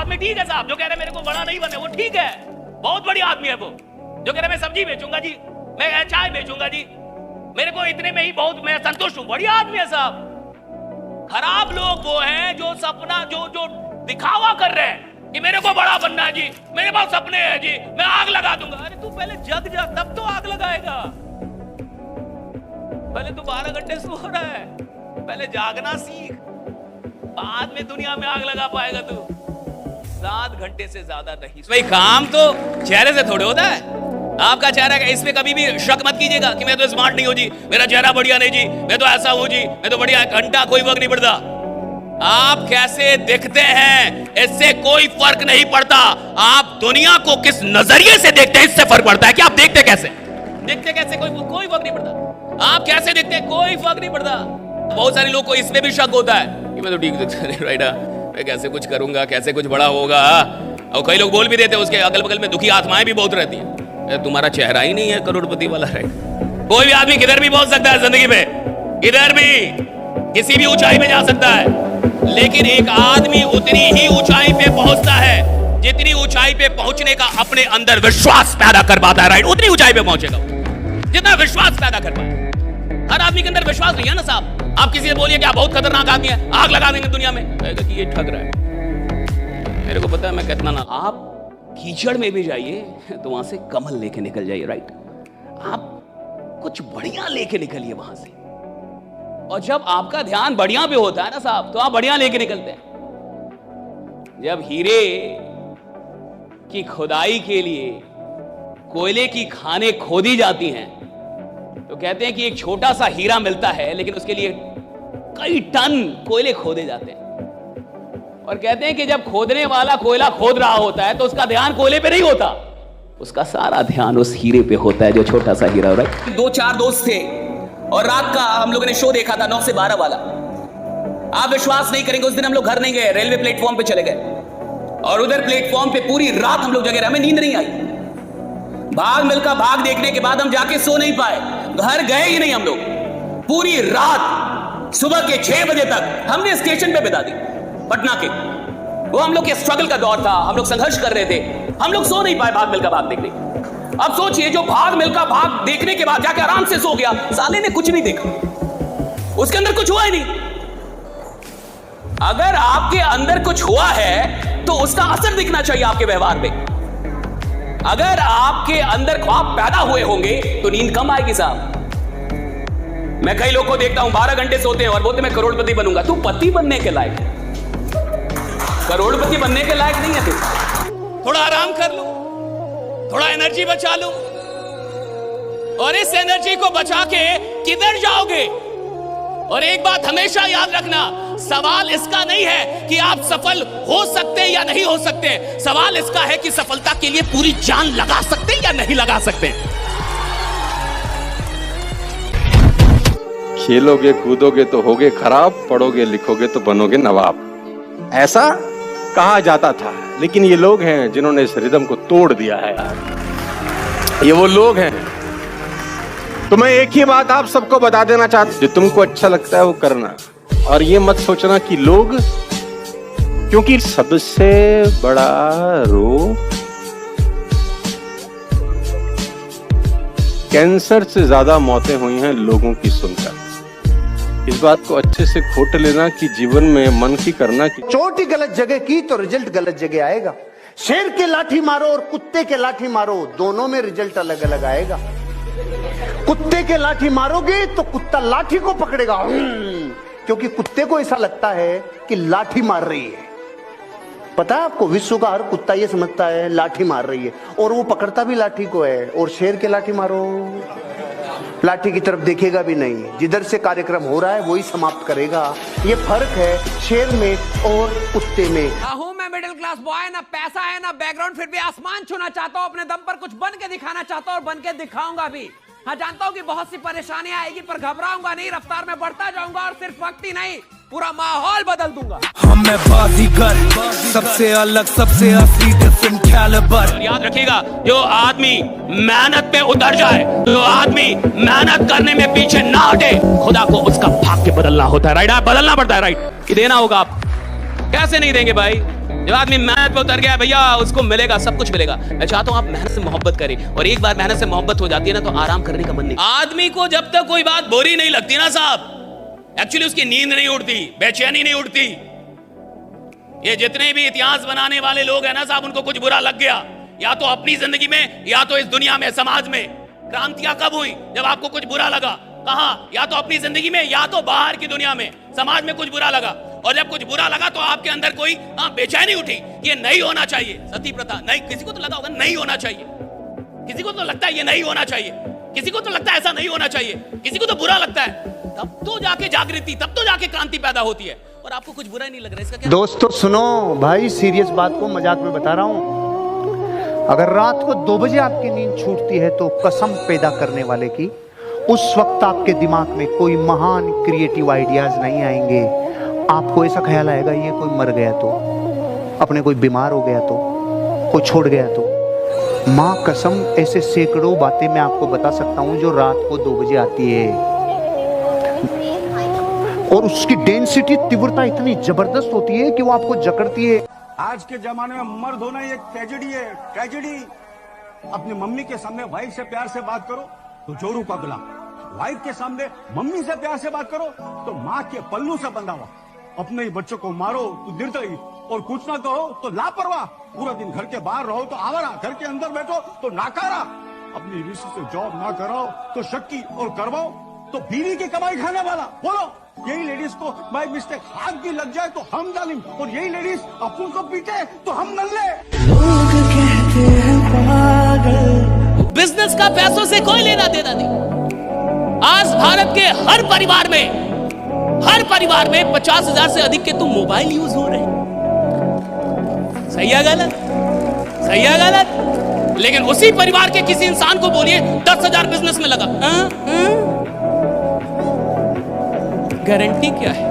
आदमी ठीक है साहब, जो कह रहे मेरे को बड़ा नहीं बने वो ठीक है, बहुत बड़ी आदमी है वो। जो कह रहे मैं सब्जी बेचूंगा जी, मैं चाय बेचूंगा जी, मेरे को इतने में ही बहुत मैं संतुष्ट हूं, बढ़िया आदमी है साहब। खराब लोग वो हैं जो सपना जो दिखावा कर रहे हैं कि मेरे को बड़ा बनना है जी, मेरे पास सपने हैं जी, मैं आग लगा दूंगा। अरे तू पहले जग जा, तब तो आग लगाएगा। पहले तू 12 घंटे सो रहा है, पहले जागना सीख, बाद में दुनिया में आग लगा पाएगा तू। 7 घंटे से ज्यादा नहीं। भाई काम तो चेहरे से थोड़े होता है। आपका चेहरा का, इसमें कभी भी शक मत कीजिएगा कि मैं तो स्मार्ट नहीं हूं जी, मेरा चेहरा बढ़िया नहीं जी, मैं तो ऐसा हूं जी, मैं तो बढ़िया, घंटा कोई फर्क नहीं पड़ता। आप कैसे दिखते हैं इससे कोई फर्क नहीं पड़ता, आप दुनिया को किस नजरिए से देखते हैं इससे फर्क पड़ता है कि आप देखते कैसे कोई फर्क नहीं पड़ता। आप कैसे दिखते हैं कोई फर्क नहीं पड़ता। बहुत सारे लोग को इसमें भी शक होता है कि मैं तो ठीक राइट, मैं कैसे कुछ करूंगा, कैसे कुछ बड़ा होगा। और कई लोग बोल भी देते हैं, उसके अगल बगल में दुखी आत्माएं भी बहुत रहती है, तुम्हारा चेहरा ही नहीं है करोड़पति वाला, राइट। कोई भी आदमी किधर भी पहुंच सकता है जिंदगी में, इधर भी किसी भी ऊंचाई पे जा सकता है, लेकिन एक आदमी उतनी ही ऊंचाई पे पहुंचता है जितनी ऊंचाई पे पहुंचने का अपने अंदर विश्वास पैदा कर पाता है, राइट। उतनी ऊंचाई पे पहुंचेगा जितना विश्वास पैदा कर पाए। हर आदमी के अंदर विश्वास नहीं है ना साहब। आप किसी से बोलिए कि आप बहुत खतरनाक आदमी है, आग लगा देंगे दुनिया में, कहेगा कि ये ठग रहा है, मेरे को पता है मैं कितना ना। आप कीचड़ में भी जाइए तो वहां से कमल लेके निकल जाइए, राइट। आप कुछ बढ़िया लेके निकलिए वहां से, और जब आपका ध्यान बढ़िया पे होता है ना साहब, तो आप बढ़िया लेके निकलते हैं। जब हीरे की खुदाई के लिए कोयले की खानें खोदी जाती हैं तो कहते हैं कि एक छोटा सा हीरा मिलता है, लेकिन उसके लिए कई टन कोयले खोदे जाते हैं। और कहते हैं कि जब खोदने वाला कोयला खोद रहा होता है तो उसका ध्यान कोयले पे नहीं होता, उसका सारा ध्यान उस हीरे पे होता है जो छोटा सा हीरा हो रहा है। 2-4 दोस्त थे और रात का हम लोगों ने शो देखा था 9 से 12 वाला। आप विश्वास नहीं करेंगे, उस दिन हम लोग घर नहीं गए, रेलवे प्लेटफॉर्म पे चले गए और उधर प्लेटफॉर्म पे पूरी रात हम लोग जगे रहे, हमें नींद नहीं आई। भाग मिल्खा भाग देखने के बाद हम जाके सो नहीं पाए, घर गए ही नहीं हम लोग। पूरी रात सुबह के 6 बजे तक हमने स्टेशन पे बिता दी पटना के। वो हम लोग के स्ट्रगल का दौर था, हम लोग संघर्ष कर रहे थे, हम लोग सो नहीं पाए भाग मिल्खा भाग देखने। अब सोचिए, जो भाग मिल्खा भाग देखने के बाद जाके आराम से सो गया, साले ने कुछ नहीं देखा, उसके अंदर कुछ हुआ ही नहीं। अगर आपके अंदर कुछ हुआ है तो उसका असर दिखना चाहिए आपके व्यवहार पे। अगर आपके अंदर ख्वाब पैदा हुए होंगे तो नींद कम आएगी साहब। मैं कई लोग को देखता हूं 12 घंटे सोते हैं और बोलते मैं करोड़पति बनूंगा। तू पति बनने के लायक, करोड़पति बनने के लायक नहीं है तू। थोड़ा आराम कर लो, थोड़ा एनर्जी बचा लो, और इस एनर्जी को बचा के किधर जाओगे। और एक बात हमेशा याद रखना, सवाल इसका नहीं है कि आप सफल हो सकते हैं या नहीं हो सकते, सवाल इसका है कि सफलता के लिए पूरी जान लगा सकते हैं या नहीं लगा सकते। खेलोगे कूदोगे तो होगे खराब, पढ़ोगे लिखोगे तो बनोगे नवाब, ऐसा कहा जाता था। लेकिन ये लोग हैं जिन्होंने इस रिदम को तोड़ दिया है यार। ये वो लोग हैं। तो मैं एक ही बात आप सबको बता देना चाहता हूं, जो तुमको अच्छा लगता है वो करना, और ये मत सोचना कि लोग, क्योंकि सबसे बड़ा रोग कैंसर से ज्यादा मौतें हुई हैं लोगों की सुनकर। इस बात को अच्छे से खोट लेना कि जीवन में मन की करना कि चोट ही गलत जगह की तो रिजल्ट गलत जगह आएगा। शेर के लाठी मारो और कुत्ते के लाठी मारो, दोनों में रिजल्ट अलग अलग आएगा। कुत्ते के लाठी मारोगे तो कुत्ता लाठी को पकड़ेगा, क्योंकि कुत्ते को ऐसा लगता है कि लाठी मार रही है। पता है आपको, विश्व का हर कुत्ता ये समझता है लाठी मार रही है, और वो पकड़ता भी लाठी को है। और शेर के लाठी मारो, लाठी की तरफ देखेगा भी नहीं, जिधर से कार्यक्रम हो रहा है वही समाप्त करेगा। ये फर्क है शेर में और कुत्ते में। हूं मैं मिडिल क्लास बॉय, ना पैसा है ना बैकग्राउंड, फिर भी आसमान छूना चाहता हूं, अपने दम पर कुछ बन के दिखाना चाहता हूं और बन के दिखाऊंगा भी। हाँ, जानता हूं कि बहुत सी परेशानियां आएगी, पर घबराऊंगा नहीं, रफ्तार में बढ़ता जाऊंगा और सिर्फ वक्त ही नहीं, पूरा माहौल बदल दूंगा। हम मैं बाजीगर, सबसे अलग, सबसे असली, डिफरेंट कैलिबर। याद रखिएगा, जो आदमी मेहनत पे उतर जाए, जो आदमी मेहनत करने में पीछे ना हटे, खुदा को उसका भाग्य बदलना होता है, राइट। बदलना पड़ता है, राइट। कि देना होगा आप, कैसे नहीं देंगे भाई। जब आदमी मेहनत पे उतर गया भैया, उसको मिलेगा, सब कुछ मिलेगा। मैं चाहता हूं आप मेहनत से मोहब्बत करें, और एक बार मेहनत से मोहब्बत हो जाती है ना तो आराम करने का मन नहीं। आदमी को जब तक कोई बात बुरी नहीं लगती ना साहब, एक्चुअली उसकी नींद नहीं उड़ती, बेचैनी नहीं उड़ती। ये जितने भी इतिहास बनाने वाले लोग हैं ना साहब, उनको कुछ बुरा लग गया, या तो अपनी जिंदगी में या तो इस दुनिया में, समाज में। क्रांतियां कब हुई? जब आपको कुछ बुरा लगा। कहां? या तो अपनी जिंदगी में या तो बाहर की दुनिया में, समाज में कुछ बुरा लगा। और जब कुछ बुरा लगा तो आपके अंदर कोई बेचैनी उठी, ये नहीं होना चाहिए। सती प्रथा नहीं, किसी को तो लगा होगा नहीं होना चाहिए, किसी को तो लगता है ये नहीं होना चाहिए, किसी को तो लगता है ऐसा नहीं होना चाहिए, किसी को तो बुरा लगता है। तब तो जाके जागृति, तब तो जाके क्रांति पैदा होती है। और आपको कुछ बुरा ही नहीं लग रहा है, इसका क्या? दोस्तों सुनो भाई, सीरियस बात को मजाक में बता रहा हूं। अगर रात को 2 बजे आपकी नींद छूटती है तो कसम पैदा करने वाले की, उस वक्त आपके दिमाग में कोई महान क्रिएटिव आइडियाज नहीं आएंगे। आपको ऐसा ख्याल आएगा ये कोई मर गया तो, अपने कोई बीमार हो गया तो, कोई छोड़ गया तो। माँ कसम, ऐसे सैकड़ों बातें मैं आपको बता सकता हूं जो रात को 2 बजे आती है, और उसकी डेंसिटी, तीव्रता इतनी जबरदस्त होती है कि वो आपको जकड़ती है। आज के जमाने में मर्द होना एक ट्रेजेडी है, ट्रेजेडी। अपनी मम्मी के सामने वाइफ से प्यार से बात करो तो जोरू का गुलाम, वाइफ के सामने मम्मी से प्यार से बात करो तो माँ के पल्लू से बंधा हुआ। अपने ही बच्चों को मारो तो निर्दयी, और कुछ ना कहो तो लापरवाह। पूरा दिन घर के बाहर रहो तो आवारा, घर के अंदर बैठो तो नाकारा। अपनी बीवी से जॉब ना कराओ तो शक्की, और करवाओ तो बीवी की कमाई खाने वाला। बोलो, यही लेडीज को बाय मिस्टेक हाथ भी लग जाए तो हम जालिम, और यही लेडीज अपन को पीटे तो हम नल्ले। लोग कहते हैं पागल। बिजनेस का पैसों से कोई लेना देना नहीं। आज भारत के हर परिवार में 50,000 से अधिक के तो मोबाइल यूज हो रहे हैं। सही है गलत? सही है गलत? लेकिन उसी परिवार के किसी इंसान को बोलिए 10,000 बिजनेस में लगा, गारंटी क्या है?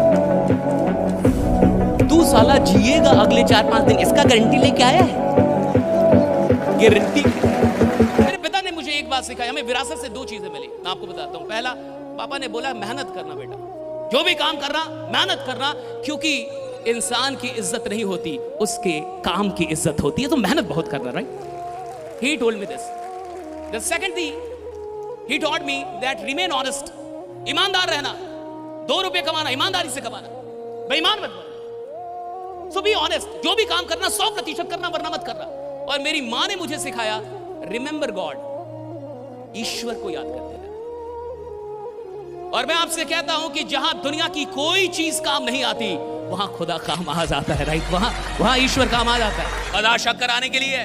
तू साला जिएगा अगले 4-5 दिन, इसका गारंटी लेके आया है? गारंटी। मेरे पिता ने मुझे एक बात सिखाई, हमें विरासत से 2 चीजें मिली, मैं आपको बताता हूं। पहला, पापा ने बोला मेहनत करना बेटा, जो भी काम करना मेहनत करना, क्योंकि इंसान की इज्जत नहीं होती, उसके काम की इज्जत होती है। तो मेहनत बहुत करना, right? He told me this. The second thing, he taught me that remain honest. ईमानदार रहना, 2 रुपए कमाना, ईमानदारी से कमाना, बेईमान मत बनना। So be honest, जो भी काम करना 100% करना, वरना मत करना। और मेरी माँ ने मुझे सिखाया, रिमेंबर गॉड, ईश्वर को याद करते रहना। और मैं आपसे कहता हूं कि जहां दुनिया की कोई चीज काम नहीं आती, वहां खुदा काम आ जाता है, राइट? वहां ईश्वर काम आ जाता है। बता शक कराने के लिए,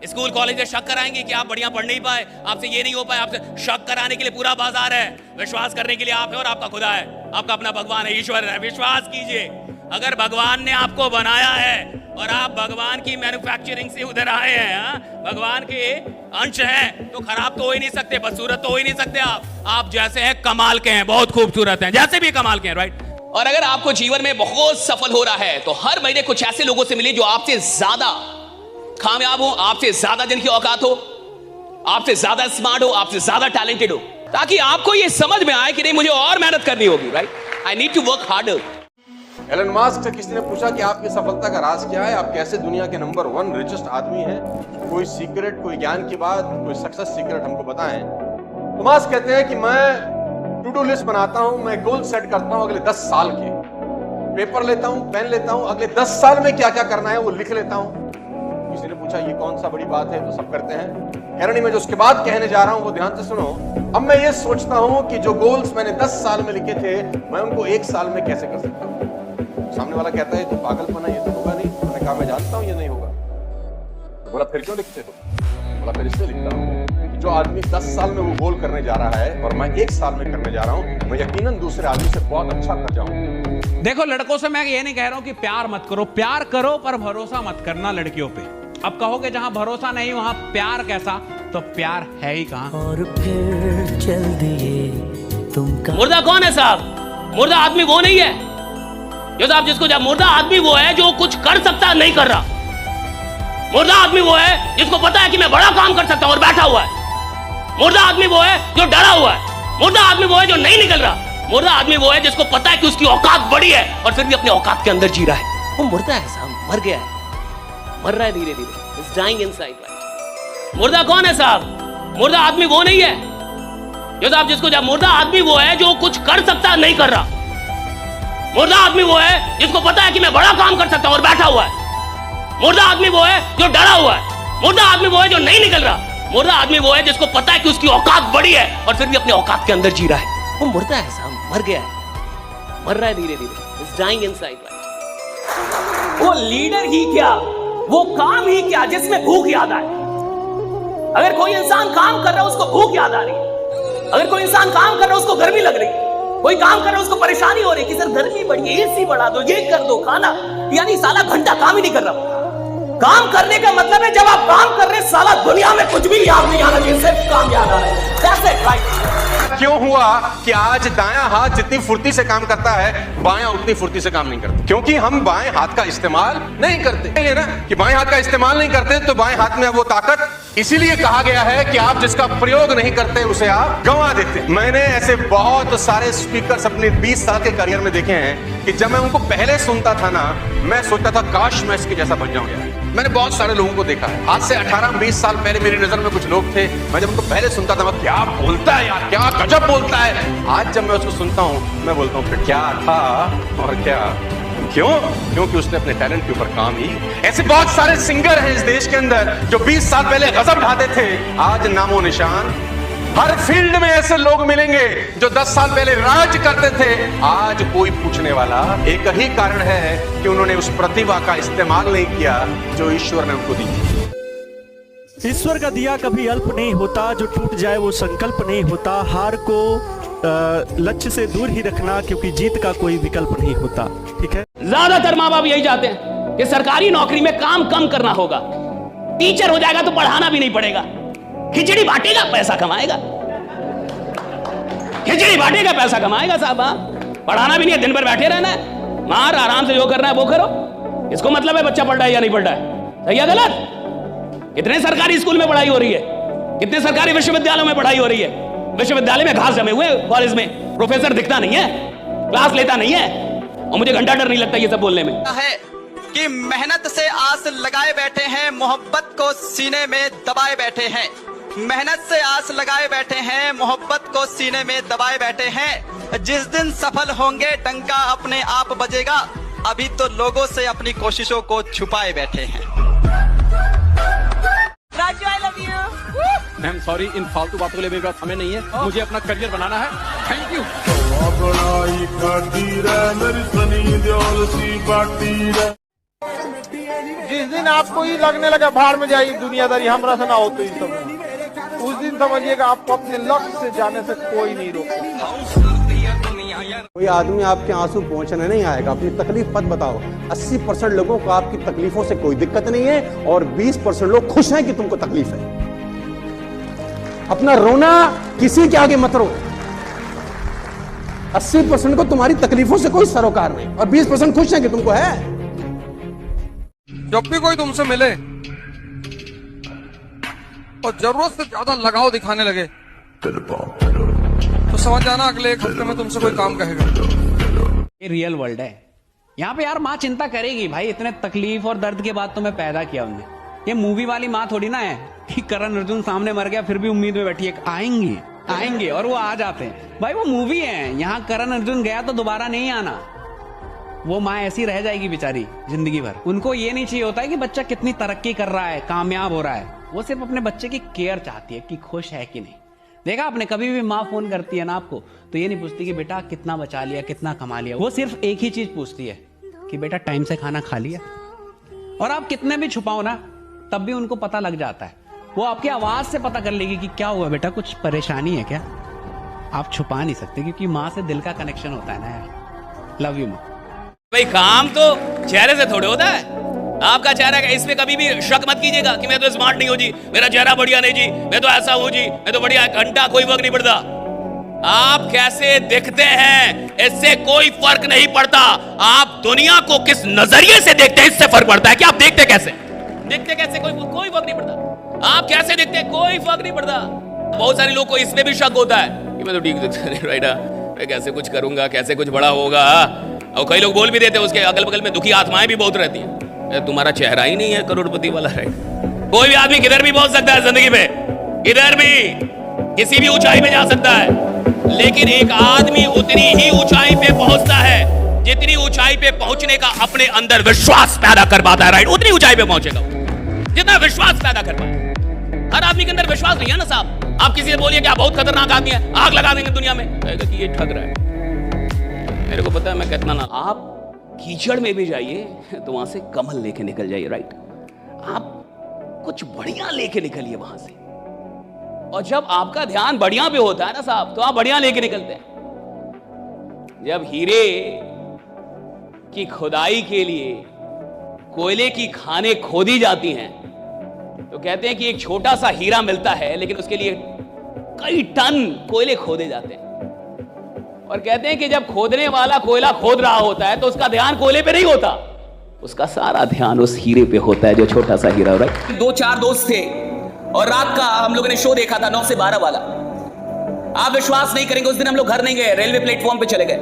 स्कूल कॉलेज में शक कराएंगे कि आप बढ़िया पढ़ नहीं पाए, आपसे ये नहीं हो पाए, आपसे शक कराने के लिए पूरा बाजार है। विश्वास करने के लिए आप है और आपका खुदा है, आपका अपना भगवान है, ईश्वर है। विश्वास कीजिए, अगर भगवान ने आपको बनाया है और आप भगवान की मैन्युफैक्चरिंग से उधर आए हैं, भगवान के अंश हैं, तो खराब तो हो ही नहीं सकते, बदसूरत तो हो ही नहीं सकते। आप जैसे हैं कमाल के हैं, बहुत खूबसूरत हैं, जैसे भी कमाल के हैं, राइट? और अगर आपको जीवन में बहुत सफल हो रहा है तो हर महीने कुछ ऐसे लोगों से मिलिए जो आपसे ज्यादा कामयाब हो, आपसे ज्यादा जिनकी औकात हो, आपसे ज्यादा स्मार्ट हो, आपसे ज्यादा टैलेंटेड हो, ताकि आपको ये समझ में आए कि नहीं, मुझे और मेहनत करनी होगी, right? I need to work harder. Elon Musk से किसी ने पूछा कि आपकी सफलता का राज क्या है, आप कैसे दुनिया के नंबर 1 रिचेस्ट आदमी हैं, कोई सीक्रेट, कोई ज्ञान की बात, कोई सक्सेस सीक्रेट हमको बताएं। तो मास्क कहते हैं कि मैं टू डू लिस्ट बनाता हूं, मैं गोल सेट करता हूं अगले 10 साल के, पेपर लेता हूं, पेन लेता हूं, अगले 10 साल में क्या क्या करना है वो लिख लेता हूं। किसी ने पूछा ये कौन सा बड़ी बात है, तो सब करते हैं। यानी मैं जो उसके बाद कहने जा रहा हूं वो ध्यान से सुनो। अब मैं ये सोचता हूं कि जो गोल्स मैंने 10 साल में लिखे थे, मैं उनको 1 साल में कैसे कर सकता हूं। सामने वाला कहता है तो पागलपना, ये तो होगा नहीं। मैंने कहा मैं जानता हूं ये नहीं होगा। तो बोला फिर क्यों लिखते हो? बोला फिर इसलिए लिखता हूं कि जो आदमी 10 साल में वो गोल करने जा रहा है और मैं 1 साल में करने जा रहा हूं, मैं यकीनन दूसरे आदमी से बहुत अच्छा कर जाऊंगा। देखो लड़कों से मैं ये नहीं कह रहा हूं कि प्यार मत करो, प्यार करो पर भरोसा मत करना लड़कियों पे। अब कहोगे जहां भरोसा नहीं वहां प्यार कैसा, तो प्यार है ही कहां। और फिर चल दिए तुम मुर्दा कौन है साहब? मुर्दा आदमी वो नहीं है जो साहब जिसको, जब मुर्दा आदमी वो है जो कुछ कर सकता है नहीं कर रहा। मुर्दा आदमी वो है जिसको पता है कि मैं बड़ा काम कर सकता हूं और बैठा हुआ है। मुर्दा आदमी वो है जो डरा हुआ है। मुर्दा आदमी वो है जो नहीं निकल रहा। मुर्दा आदमी वो है जिसको पता है कि उसकी औकात बड़ी है और फिर भी अपनी औकात के अंदर जी रहा है। वो मुर्दा है साहब। मर गया है, मर रहा है धीरे धीरे, इज डाइंग इनसाइड राइट। मुर्दा कौन है साहब? मुर्दा आदमी वो नहीं है जो साहब जिसको जब मुर्दा आदमी वो है जो कुछ कर सकता है नहीं कर रहा। मुर्दा आदमी वो है जिसको पता है कि मैं बड़ा काम कर सकता हूं और बैठा हुआ है। मुर्दा आदमी वो है जो डरा हुआ है। मुर्दा आदमी वो है जो नहीं निकल रहा। मुर्दा आदमी वो है जिसको पता है कि उसकी औकात बड़ी है और फिर भी अपने औकात के अंदर जी रहा है। वो मुर्दा है साहब, मर गया है, मर रहा है धीरे धीरे, इज डाइंग इनसाइड राइट। वो लीडर ही क्या, वो काम ही क्या जिसमें भूख याद आए। अगर कोई इंसान काम कर रहा है उसको भूख याद आ रही है, अगर कोई इंसान काम कर रहा है उसको गर्मी लग रही है, कोई काम कर रहा है उसको परेशानी हो रही है कि सर गर्मी बढ़ी है, एसी बढ़ा दो, ये कर दो, खाना, यानी साला घंटा काम ही नहीं कर रहा। काम करने का मतलब है जब आप काम कर रहे हैं साला दुनिया में कुछ भी याद नहीं आना चाहिए, सिर्फ काम याद आ रहा है। That's it, right? क्यों हुआ कि आज दायां हाथ जितनी फुर्ती से काम करता है बायां उतनी फुर्ती से काम नहीं करता? क्योंकि हम बाएं हाथ का इस्तेमाल नहीं करते है ना, कि बाएं हाथ का इस्तेमाल नहीं करते तो बाएं हाथ में वो ताकत। इसीलिए कहा गया है कि आप जिसका प्रयोग नहीं करते उसे आप गंवा देते। मैंने ऐसे बहुत सारे स्पीकर्स अपने 20 साल के करियर में देखे हैं कि जब मैं उनको पहले सुनता था ना, मैं सोचता था काश मैं इसके जैसा बन जाऊं यार। मैंने बहुत सारे लोगों को देखा है, आज से 18-20 साल पहले मेरी नजर में कुछ लोग थे, मैं जब उनको पहले सुनता था मैं क्या बोलता है यार, क्या गजब बोलता है। आज जब मैं उसको सुनता हूं मैं बोलता हूं फिर क्या था और क्या। क्यों? क्योंकि उसने अपने टैलेंट के ऊपर काम ही। ऐसे बहुत सारे सिंगर हैं इस देश के अंदर जो 20 साल पहले गजब ढाते थे, आज नामो निशान। हर फील्ड में ऐसे लोग मिलेंगे जो 10 साल पहले राज करते थे, आज कोई पूछने वाला। एक ही कारण है कि उन्होंने उस प्रतिभा का इस्तेमाल नहीं किया जो ईश्वर ने उनको दी। ईश्वर का दिया कभी अल्प नहीं होता, जो टूट जाए वो संकल्प नहीं होता। हार को लक्ष्य से दूर ही रखना, क्योंकि जीत का कोई विकल्प नहीं होता। ठीक है, ज्यादातर माँ बाप यही चाहते हैं कि सरकारी नौकरी में काम कम करना होगा, टीचर हो जाएगा तो पढ़ाना भी नहीं पड़ेगा, खिचड़ी बांटेगा पैसा कमाएगा, खिचड़ी बांटेगा पैसा कमाएगा साहब। पढ़ाना भी नहीं है, दिन भर बैठे रहना है, मार आराम से जो करना है वो करो। इसको मतलब है बच्चा पढ़ रहा है या नहीं पढ़ रहा है, सही है गलत? कितने सरकारी स्कूल में पढ़ाई हो रही है, कितने सरकारी विश्वविद्यालयों में पढ़ाई हो रही है। विश्वविद्यालय में घास जमे हुए, कॉलेज में प्रोफेसर दिखता नहीं है, क्लास लेता नहीं है, और मुझे घंटा डर नहीं लगता ये सब बोलने में। है कि मेहनत से आस लगाए बैठे हैं, मोहब्बत को सीने में दबाए बैठे हैं। मेहनत से आस लगाए बैठे हैं, मोहब्बत को सीने में दबाए बैठे हैं। जिस दिन सफल होंगे डंका अपने आप बजेगा, अभी तो लोगों से अपनी कोशिशों को छुपाए बैठे हैं। Raju I love you. Ma'am sorry, इन फालतू बातों के लिए मेरे पास समय नहीं है, मुझे अपना करियर बनाना है। Thank you. जिस दिन आपको ही लगने लगा भाड़ में जाइए दुनियादारी हमरा से ना हो, तो इस समय उस दिन समझिएगा आपको अपने लक्ष्य से जाने से कोई नहीं रोकता। कोई आदमी आपके आंसू पहुंचने नहीं आएगा, अपनी तकलीफ मत बताओ। 80% लोगों को आपकी तकलीफों से कोई दिक्कत नहीं है और 20% लोग खुश हैं कि तुमको तकलीफ है। अपना रोना किसी के आगे मत रो। 80% को तुम्हारी तकलीफों से कोई सरोकार नहीं और 20% खुश हैं कि तुमको है। जब भी कोई तुमसे मिले और जरूरत से ज्यादा लगाव दिखाने लगे तो समझ जाना अगले एक हफ्ते में तुमसे कोई काम कहेगा। ये रियल वर्ल्ड है, यहाँ पे यार माँ चिंता करेगी भाई, इतने तकलीफ और दर्द के बाद तुम्हें पैदा किया उनने। ये मूवी वाली माँ थोड़ी ना है कि करण अर्जुन सामने मर गया फिर भी उम्मीद में बैठी है आएंगे और वो आ जाते हैं। भाई वो मूवी है, यहाँ करण अर्जुन गया तो दोबारा नहीं आना। वो माँ ऐसी रह जाएगी बेचारी जिंदगी भर। उनको ये नहीं चाहिए होता है कि बच्चा कितनी तरक्की कर रहा है, कामयाब हो रहा है। वो सिर्फ अपने बच्चे की केयर चाहती है कि खुश है कि नहीं। देखा आपने, कभी भी माँ फोन करती है ना आपको तो ये नहीं पूछती कि बेटा कितना बचा लिया, कितना कमा लिया। वो सिर्फ एक ही चीज पूछती है कि बेटा टाइम से खाना खा लिया। और आप कितने भी छुपाओ ना तब भी उनको पता लग जाता है। वो आपकी आवाज से पता कर लेगी कि क्या हुआ बेटा, कुछ परेशानी है क्या। आप छुपा नहीं सकते क्योंकि माँ से दिल का कनेक्शन होता है ना यार। लव यू माँ। भाई काम तो चेहरे से थोड़े होता है। आपका चेहरा का, इसमें कभी भी शक मत कीजिएगा कि मैं तो स्मार्ट नहीं हूं जी, मेरा चेहरा बढ़िया नहीं जी, मैं तो ऐसा हूं जी, मैं तो बढ़िया, घंटा कोई फर्क नहीं पड़ता। आप कैसे दिखते हैं इससे कोई फर्क नहीं पड़ता। आप दुनिया को किस नजरिए से देखते हैं इससे फर्क पड़ता है कि आप देखते कैसे कोई फर्क नहीं पड़ता। आप कैसे दिखते हैं कोई फर्क नहीं पड़ता। बहुत सारे लोग को इसमें भी शक होता है कि मैं तो ठीक राइट, मैं कैसे कुछ करूंगा, कैसे कुछ बड़ा होगा। और कई लोग बोल भी देते हैं, उसके अगल बगल में दुखी आत्माएं भी बहुत रहती हैं। तुम्हारा चेहरा ही नहीं है करोड़पति वाला, राइट? कोई भी आदमी किधर भी पहुंच सकता है जिंदगी में, इधर भी किसी भी ऊंचाई पे जा सकता है, लेकिन एक आदमी उतनी ही ऊंचाई पे पहुंचता है जितनी ऊंचाई पे पहुंचने का अपने अंदर विश्वास पैदा कर पाता है, राइट? उतनी ऊंचाई पे पहुंचेगा जितना विश्वास पैदा कर पाए। हर आदमी के अंदर विश्वास नहीं है ना साहब। आप किसी से बोलिए कि आप बहुत खतरनाक आदमी है, आग लगा देंगे दुनिया में, कहेगा कि ये ठग रहा है, मेरे को पता है मैं कितना ना। आप कीचड़ में भी जाइए तो वहां से कमल लेके निकल जाइए, राइट? आप कुछ बढ़िया लेके निकलिए वहां से, और जब आपका ध्यान बढ़िया पे होता है ना साहब, तो आप बढ़िया लेके निकलते हैं। जब हीरे की खुदाई के लिए कोयले की खानें खोदी जाती हैं तो कहते हैं कि एक छोटा सा हीरा मिलता है, लेकिन उसके लिए कई टन कोयले खोदे जाते हैं। और कहते हैं कि जब खोदने वाला कोयला खोद रहा होता है तो उसका ध्यान कोयले पे नहीं होता, उसका सारा ध्यान उस हीरे पे होता है जो छोटा सा हीरा, राइट? 2-4 दोस्त थे और रात का हम लोगों ने शो देखा था 9 से 12 वाला। आप विश्वास नहीं करेंगे, उस दिन हम लोग घर नहीं गए, रेलवे प्लेटफॉर्म पे चले गए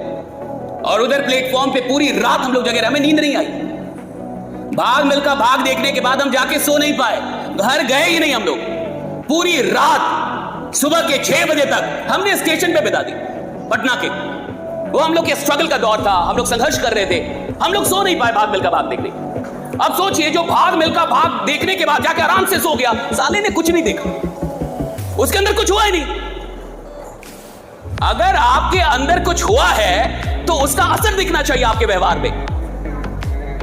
और उधर प्लेटफॉर्म पे पूरी रात हम लोग जगे रहे, हमें नींद नहीं आई। भाग मिल्खा भाग देखने के बाद हम जाके सो नहीं पाए, घर गए ही नहीं हम लोग। पूरी रात सुबह के 6 बजे तक हमने स्टेशन पे बिता दी पटना के। वो हम लोग के स्ट्रगल का दौर था, हम लोग संघर्ष कर रहे थे, हम लोग सो नहीं पाए भाग मिल्खा भाग देखने। अब सोचिए, जो भाग मिल्खा भाग देखने के बाद जाके आराम से सो गया, साले ने कुछ नहीं देखा, उसके अंदर कुछ हुआ ही नहीं। अगर आपके अंदर कुछ हुआ है तो उसका असर दिखना चाहिए आपके व्यवहार पे।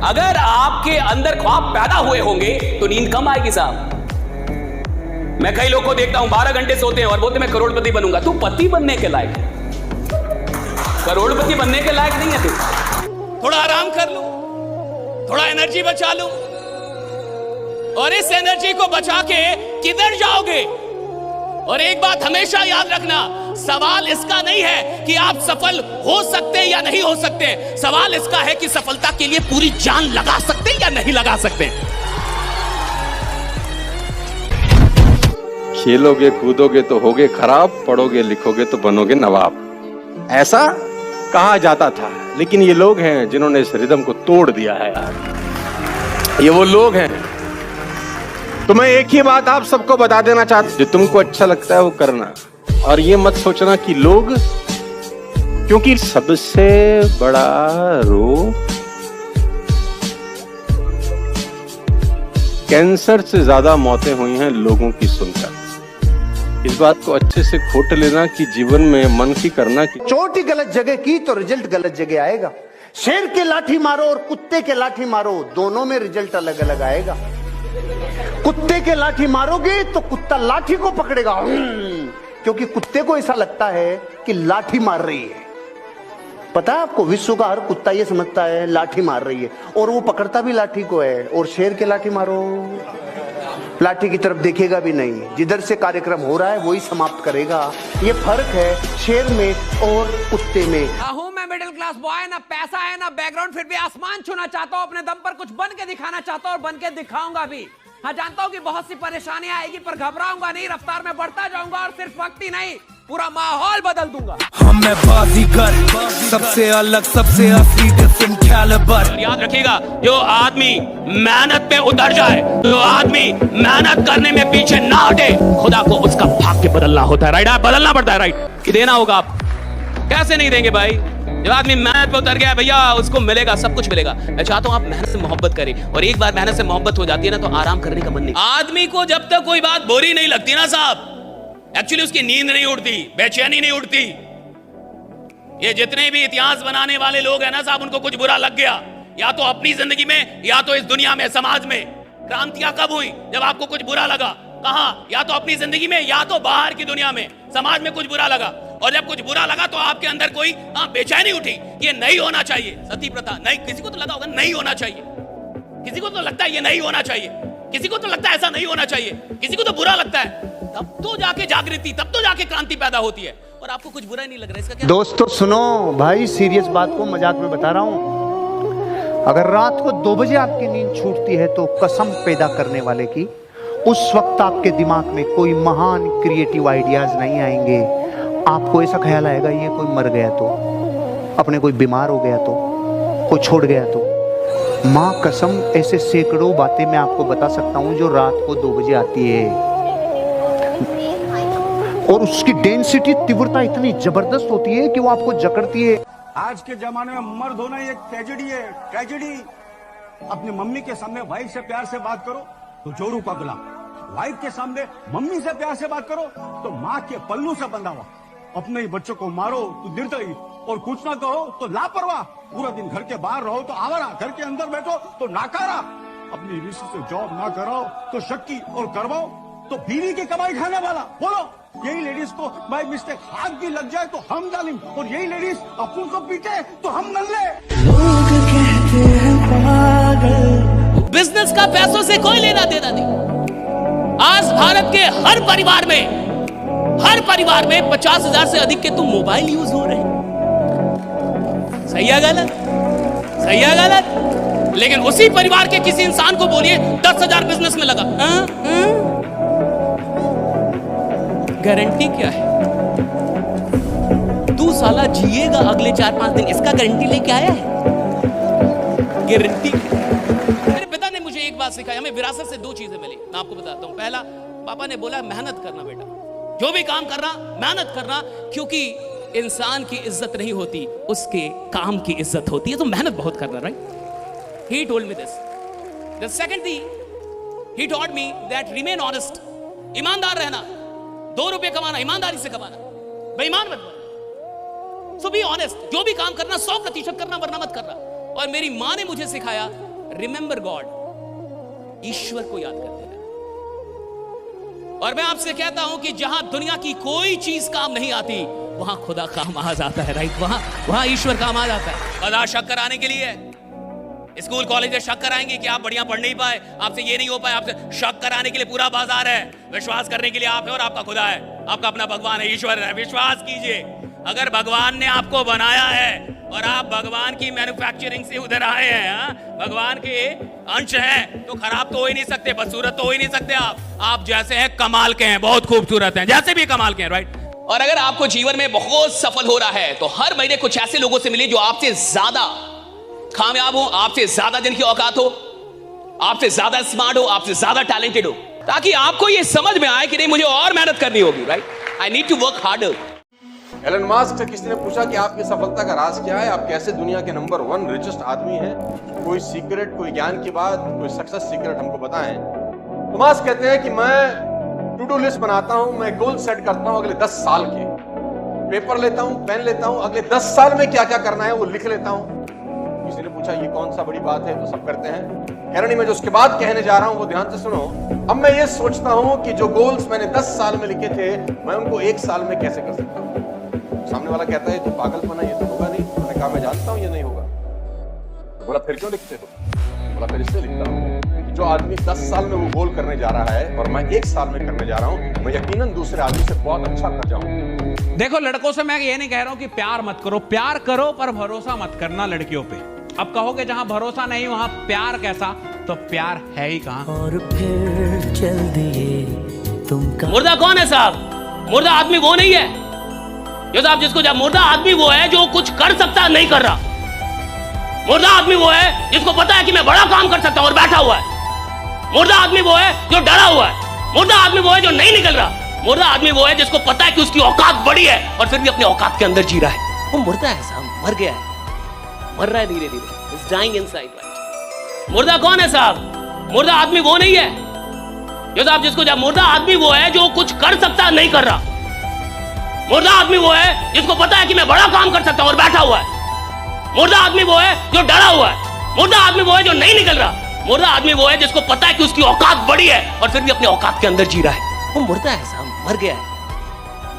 अगर आपके अंदर ख्वाब पैदा हुए होंगे तो नींद कम आएगी साहब। मैं कई लोगों को देखता हूं 12 घंटे सोते हैं और बोलते मैं करोड़पति बनूंगा। तू पति बनने के लायक, करोड़पति बनने के लायक नहीं है तू। थोड़ा आराम कर लो, थोड़ा एनर्जी बचा लो, और इस एनर्जी को बचा के किधर जाओगे? और एक बात हमेशा याद रखना, सवाल इसका नहीं है कि आप सफल हो सकते हैं या नहीं हो सकते, सवाल इसका है कि सफलता के लिए पूरी जान लगा सकते हैं या नहीं लगा सकते। खेलोगे कूदोगे तो होगे खराब, पढ़ोगे लिखोगे तो बनोगे नवाब। ऐसा कहा जाता था, लेकिन ये लोग हैं जिन्होंने इस रिदम को तोड़ दिया है यार। ये वो लोग हैं। तो मैं एक ही बात आप सबको बता देना चाहता हूं, जो तुमको अच्छा लगता है वो करना, और ये मत सोचना कि लोग, क्योंकि सबसे बड़ा रोग कैंसर से ज्यादा मौतें हुई हैं लोगों की सुनकर। इस बात को अच्छे से खोट लेना कि जीवन में मन की करना कि चोट ही गलत जगह की तो रिजल्ट गलत जगह आएगा। शेर के लाठी मारो और कुत्ते के लाठी मारो, दोनों में रिजल्ट अलग अलग आएगा। कुत्ते के लाठी मारोगे तो कुत्ता लाठी को पकड़ेगा, क्योंकि कुत्ते को ऐसा लगता है कि लाठी मार रही है। पता है आपको, विश्व का हर कुत्ता ये समझता है लाठी मार रही है, और वो पकड़ता भी लाठी को है। और शेर के लाठी मारो, लाठी की तरफ देखेगा भी नहीं, जिधर से कार्यक्रम हो रहा है वही समाप्त करेगा। ये फर्क है शेर में और कुत्ते में। हूं मैं मिडिल क्लास बॉय, ना पैसा है ना बैकग्राउंड, फिर भी आसमान छूना चाहता हूं, अपने दम पर कुछ बन के दिखाना चाहता हूं और बन के दिखाऊंगा भी। हाँ, जानता हूं कि बहुत सी परेशानियां आएगी, पर घबराऊंगा नहीं, रफ्तार में बढ़ता जाऊंगा और सिर्फ वक्त ही नहीं, पूरा माहौल बदल दूंगा। हम मैं बाजीगर, सबसे अलग सबसे असली डिफरेंट कैलिबर। याद रखिएगा, जो आदमी मेहनत पे उतर जाए, जो आदमी मेहनत करने में पीछे ना हटे, खुदा को उसका भाग्य बदलना होता है, राइट? बदलना पड़ता है, राइट? कि देना होगा आप, कैसे नहीं देंगे भाई? जब आदमी मेहनत पे उतर गया भैया, उसको मिलेगा, सब कुछ मिलेगा। मैं चाहता हूं आप मेहनत से मोहब्बत करें, और एक बार मेहनत से मोहब्बत हो जाती है ना तो आराम करने का मन नहीं। आदमी को जब तक कोई बात बुरी नहीं लगती ना साहब, एक्चुअली उसकी नींद नहीं उड़ती, बेचैनी नहीं उड़ती। ये जितने भी इतिहास बनाने वाले लोग हैं ना साहब, उनको कुछ बुरा लग गया, या तो अपनी जिंदगी में या तो इस दुनिया में, समाज में। क्रांतियां कब हुई? जब आपको कुछ बुरा लगा। कहां? या तो अपनी जिंदगी में या तो बाहर की दुनिया में, समाज में कुछ बुरा लगा। और जब कुछ बुरा लगा तो आपके अंदर कोई बेचैनी उठी, ये नहीं होना चाहिए। सती प्रथा नहीं, किसी को तो लगा होगा नहीं होना चाहिए, किसी को तो लगता है ये नहीं होना चाहिए, किसी को तो लगता है ऐसा नहीं होना चाहिए, किसी को तो बुरा लगता है। तब तो जाके जागृति, तब तो जाके क्रांति पैदा होती है, और आपको कुछ बुरा नहीं लग रहा है, इसका क्या? दोस्तों सुनो भाई, सीरियस बात को मजाक में बता रहा हूं। अगर रात को 2 बजे आपकी नींद छूटती है तो कसम पैदा करने वाले की, उस वक्त आपके दिमाग में कोई महान क्रिएटिव आइडियाज नहीं आएंगे। आपको ऐसा ख्याल आएगा ये कोई मर गया तो, अपने कोई बीमार हो गया तो, कोई छोड़ गया तो, माँ कसम ऐसे सैकड़ों बातें मैं आपको बता सकता हूँ जो रात को 2 बजे आती है, और उसकी डेंसिटी, तीव्रता इतनी जबरदस्त होती है कि वो आपको जकड़ती है। आज के जमाने में मर्द होना एक ट्रेजेडी है, ट्रेजेडी। अपनी मम्मी के सामने वाइफ से प्यार से बात करो तो जोरू पगला, वाइफ के सामने मम्मी से प्यार से बात करो तो माँ के पल्लू से बंधा हुआ। अपने ही बच्चों को मारो तो निर्दयी, और कुछ ना कहो तो लापरवाह। पूरा दिन घर के बाहर रहो तो आवारा, घर के अंदर बैठो तो नाकारा। अपनी मिसेस से जॉब ना कराओ तो शक्की, और करवाओ तो बीवी की कमाई खाने वाला। बोलो, यही लेडीज को बाय मिस्टेक हाथ भी लग जाए तो हम जालिम, और यही लेडीज अपन को पीटे तो हम नल्ले। लोग कहते हैं पागल। बिजनेस का पैसों से कोई लेना देना नहीं। आज भारत के हर परिवार में 50,000 से अधिक के तो मोबाइल यूज हो रहे हैं। सही है गलत? सही है गलत? लेकिन उसी परिवार के किसी इंसान को बोलिए 10,000 बिजनेस में लगा, गारंटी क्या है? तू साला जिएगा अगले 4-5 दिन, इसका गारंटी लेके आया है? गारंटी। मेरे पिता ने मुझे एक बात सिखाई, हमें विरासत से 2 चीजें मिली, मैं आपको बताता हूं। पहला, पापा ने बोला मेहनत करना बेटा, जो भी काम करना मेहनत करना, क्योंकि इंसान की इज्जत नहीं होती, उसके काम की इज्जत होती है, तो मेहनत बहुत करना, right? He told me this. The second thing, he taught me that remain honest. ईमानदार रहना, 2 रुपए कमाना, ईमानदारी से कमाना, बेईमान मत बनना। So be honest, जो भी काम करना 100% करना, वरना मत करना। और मेरी माँ ने मुझे सिखाया, रिमेंबर गॉड, ईश्वर को याद करते रहना। और मैं आपसे कहता हूं कि जहां दुनिया की कोई चीज काम नहीं आती, वहां खुदा काम आ जाता है, राइट? वहां ईश्वर काम आ जाता है। बाजार शक कराने के लिए, स्कूल कॉलेज में शक कराएंगे कि आप बढ़िया पढ़ नहीं पाए, आपसे ये नहीं हो पाए, आपसे शक कराने के लिए पूरा बाजार है। विश्वास करने के लिए आप है और आपका खुदा है, आपका अपना भगवान है, ईश्वर है। विश्वास कीजिए, अगर भगवान ने आपको बनाया है और आप भगवान की मैन्युफैक्चरिंग से उधर आए हैं, भगवान के अंश हैं, तो खराब तो हो ही नहीं सकते, बदसूरत तो हो ही नहीं सकते। आप जैसे हैं कमाल के हैं, बहुत खूबसूरत हैं, जैसे भी कमाल के हैं, राइट? और अगर आपको जीवन में बहुत सफल हो रहा है तो हर महीने कुछ ऐसे लोगों से मिलिए जो आपसे ज्यादा कामयाब हो, आपसे ज्यादा जिनकी औकात हो, आपसे ज्यादा स्मार्ट हो, आपसे ज्यादा टैलेंटेड हो, ताकि आपको यह समझ में आए कि नहीं, मुझे और मेहनत करनी होगी, right? I need to work harder. Elon Musk से किसी ने पूछा कि आपकी सफलता का राज क्या है, आप कैसे दुनिया के नंबर 1 रिचेस्ट आदमी हैं, कोई सीक्रेट, कोई ज्ञान की बात, कोई सक्सेस सीक्रेट हमको बताएं। तो मास्क कहते हैं कि मैं टू डू लिस्ट बनाता हूं, मैं गोल सेट करता हूं अगले 10 साल के, पेपर लेता हूं, पेन लेता हूं, अगले 10 साल में क्या क्या करना है वो लिख लेता हूं। किसी ने पूछा ये कौन सा बड़ी बात है, तो सब करते हैं। कहना मैं जो उसके बाद कहने जा रहा हूं वो ध्यान से सुनो। अब मैं ये सोचता हूं कि जो गोल्स मैंने 10 साल में लिखे थे, मैं उनको 1 साल में कैसे कर सकता हूं। सामने वाला कहता है तो पागलपना, ये तो होगा नहीं। मैंने कहा मैं जानता हूं ये नहीं होगा। तो बोला फिर क्यों लिखते हो? बोला फिर इससे लिखता हूं कि जो आदमी 10 साल में वो गोल करने जा रहा है और मैं 1 साल में करने जा रहा हूं, मैं यकीनन दूसरे आदमी से बहुत अच्छा कर जाऊं। देखो, लड़कों से मैं ये नहीं कह रहा हूं कि प्यार मत करो, प्यार करो पर भरोसा मत करना लड़कियों पे। अब कहोगे जहां भरोसा नहीं वहां प्यार कैसा, तो प्यार है ही कहां। और फिर चल दिए तुम। मुर्दा कौन है साहब? मुर्दा आदमी वो नहीं है जो साहब जिसको, जब मुर्दा आदमी वो है जो कुछ कर सकता है नहीं कर रहा। मुर्दा आदमी वो है जिसको पता है कि मैं बड़ा काम कर सकता हूं और बैठा हुआ है। मुर्दा आदमी वो है जो डरा हुआ है। मुर्दा आदमी वो है जो नहीं निकल रहा। मुर्दा आदमी वो है जिसको पता है कि उसकी औकात बड़ी है और फिर भी अपने औकात के अंदर जी रहा है। वो मुर्दा है साहब, मर गया है, मर रहा है धीरे धीरे, इज डाइंग इनसाइड, राइट? मुर्दा कौन है साहब? मुर्दा आदमी वो नहीं है जो साहब जिसको, जब मुर्दा आदमी वो है जो कुछ कर सकता है नहीं कर रहा। मुर्दा आदमी वो है जिसको पता है कि मैं बड़ा काम कर सकता हूं और बैठा हुआ है। मुर्दा आदमी वो है जो डरा हुआ है। मुर्दा आदमी वो है जो नहीं निकल रहा। मुर्दा आदमी वो है जिसको पता है कि उसकी औकात बड़ी है और फिर भी अपने औकात के अंदर जी रहा है। वो मुर्दा है साहब, मर गया है,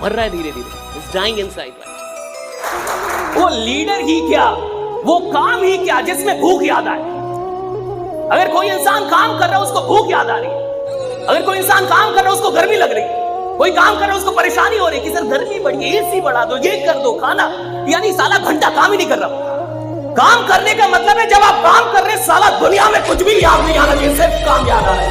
मर रहा है धीरे धीरे, इज डाइंग इनसाइड, राइट? वो लीडर ही क्या, वो काम ही क्या जिसमें भूख याद आए। अगर कोई इंसान काम कर रहा है उसको भूख याद आ रही है, अगर कोई इंसान काम कर रहा है उसको गर्मी लग रही है, कोई काम कर रहा है उसको परेशानी हो रही है कि सर गर्मी बढ़ी है, एसी बढ़ा दो, ये कर दो, खाना, यानी साला घंटा काम ही नहीं कर रहा। काम करने का मतलब है जब आप काम कर रहे हैं साला दुनिया में कुछ भी याद नहीं आ रहा, सिर्फ काम याद आ रहा है।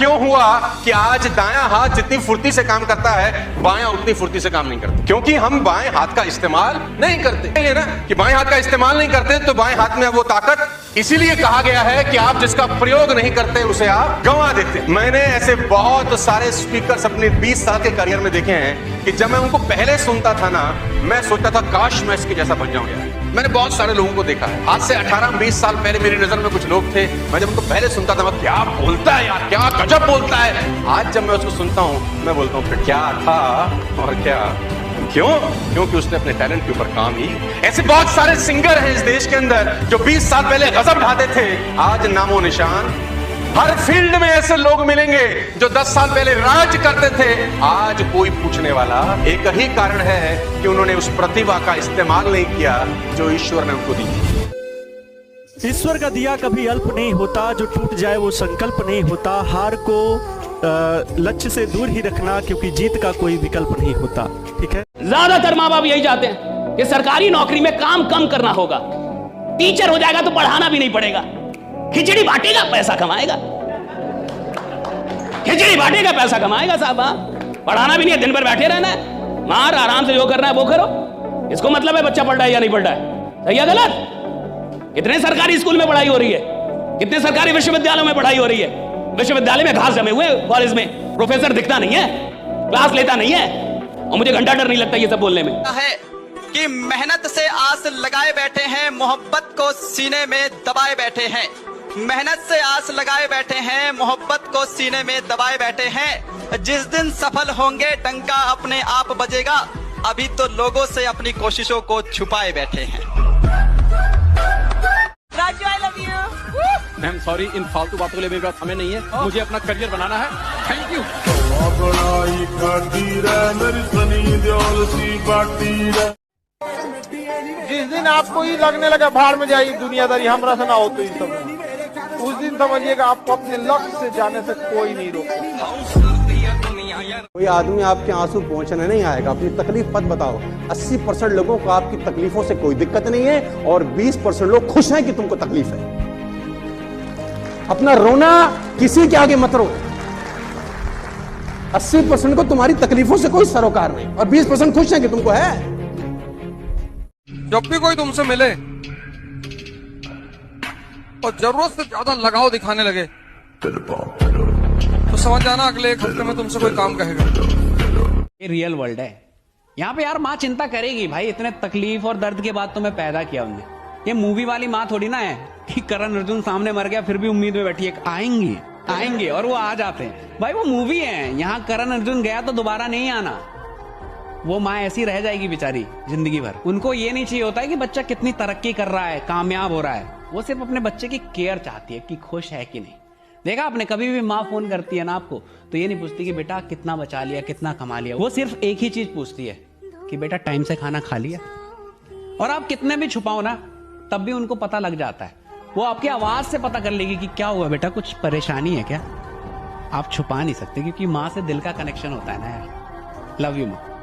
क्यों हुआ कि आज दायां हाथ जितनी फुर्ती से काम करता है बायां उतनी फुर्ती से काम नहीं करता? क्योंकि हम बाएं हाथ का इस्तेमाल नहीं करते। ये ना कि बाएं हाथ का इस्तेमाल नहीं करते तो बाएं हाथ में वो ताकत, इसीलिए कहा गया है कि आप जिसका प्रयोग नहीं करते उसे आप गंवा देते। मैंने ऐसे बहुत सारे स्पीकर्स अपने 20 साल के करियर में देखे हैं कि जब मैं उनको पहले सुनता था ना, मैं सोचता था काश मैं इसके जैसा बन जाऊं यार। मैंने बहुत सारे लोगों को देखा है, आज से 18-20 साल पहले मेरी नजर में कुछ लोग थे, मैं जब उनको पहले सुनता था मैं क्या बोलता है यार, क्या गजब बोलता है। आज जब मैं उसको सुनता हूं मैं बोलता हूं फिर क्या था और क्या क्यों? क्योंकि उसने अपने टैलेंट के ऊपर काम ही। ऐसे बहुत सारे सिंगर हैं इस देश के अंदर जो 20 साल पहले गजब ढाते थे, आज नामो निशान। हर फील्ड में ऐसे लोग मिलेंगे जो 10 साल पहले राज करते थे, आज कोई पूछने वाला। एक ही कारण है कि उन्होंने उस प्रतिभा का इस्तेमाल नहीं किया जो ईश्वर ने उनको दी। ईश्वर का दिया कभी अल्प नहीं होता, जो टूट जाए वो संकल्प नहीं होता। हार को लक्ष्य से दूर ही रखना, क्योंकि जीत का कोई विकल्प नहीं होता। ठीक है, ज्यादातर माँ बाप यही चाहते हैं कि सरकारी नौकरी में काम कम करना होगा, टीचर हो जाएगा तो पढ़ाना भी नहीं पड़ेगा, खिचड़ी बांटेगा पैसा कमाएगा, खिचड़ी बांटेगा पैसा कमाएगा साहब, पढ़ाना भी नहीं है, दिन भर बैठे रहना है, मार आराम से जो करना है वो करो। इसको मतलब है बच्चा पढ़ रहा है या नहीं पढ़ रहा है, सही है गलत? कितने सरकारी स्कूल में पढ़ाई हो रही है, कितने सरकारी विश्वविद्यालयों में पढ़ाई हो रही है। विश्वविद्यालय में घास जमे हुए, कॉलेज में प्रोफेसर दिखता नहीं है, क्लास लेता नहीं है, और मुझे घंटा डर नहीं लगता ये सब बोलने में। है कि मेहनत से आस लगाए बैठे हैं, मोहब्बत को सीने में दबाए बैठे हैं। मेहनत से आस लगाए बैठे हैं, मोहब्बत को सीने में दबाए बैठे हैं। जिस दिन सफल होंगे डंका अपने आप बजेगा, अभी तो लोगों से अपनी कोशिशों को छुपाए बैठे हैं। Raju I love you. Ma'am sorry, इन फालतू बातों के लिए मेरे पास समय नहीं है, मुझे अपना करियर बनाना है। Thank you. जिस दिन आपको ही लगने लगा भाड़ में जाइए दुनियादारी हमरा से ना हो तो ही सब, उस दिन समझिएगा आपको अपने लक्ष्य से जाने से कोई नहीं रोकता। कोई आदमी आपके आंसू पहुंचने नहीं आएगा, अपनी तकलीफ मत बताओ। 80% लोगों को आपकी तकलीफों से कोई दिक्कत नहीं है और 20% लोग खुश हैं कि तुमको तकलीफ है। अपना रोना किसी के आगे मत रो। 80% को तुम्हारी तकलीफों से कोई सरोकार नहीं और 20% खुश हैं कि तुमको है। जब भी कोई तुमसे मिले और जरूरत से ज्यादा लगाव दिखाने लगे तो समझ जाना अगले एक हफ्ते में तुमसे कोई काम कहेगा। ये रियल वर्ल्ड है, यहाँ पे यार माँ चिंता करेगी भाई, इतने तकलीफ और दर्द के बाद तुम्हें पैदा किया उनने। ये मूवी वाली माँ थोड़ी ना है कि करण अर्जुन सामने मर गया फिर भी उम्मीद में बैठी है आएंगे और वो आ जाते हैं। भाई वो मूवी है, यहाँ करण अर्जुन गया तो दोबारा नहीं आना। वो माँ ऐसी रह जाएगी बेचारी जिंदगी भर। उनको ये नहीं चाहिए होता है कि बच्चा कितनी तरक्की कर रहा है, कामयाब हो रहा है। वो सिर्फ अपने बच्चे की केयर चाहती है कि खुश है कि नहीं। देखा आपने, कभी भी माँ फोन करती है ना आपको तो ये नहीं पूछती कि बेटा कितना बचा लिया, कितना कमा लिया। वो सिर्फ एक ही चीज पूछती है कि बेटा टाइम से खाना खा लिया। और आप कितने भी छुपाओ ना तब भी उनको पता लग जाता है। वो आपकी आवाज से पता कर लेगी कि क्या हुआ बेटा, कुछ परेशानी है क्या। आप छुपा नहीं सकते क्योंकि माँ से दिल का कनेक्शन होता है ना यार। लव यू माँ।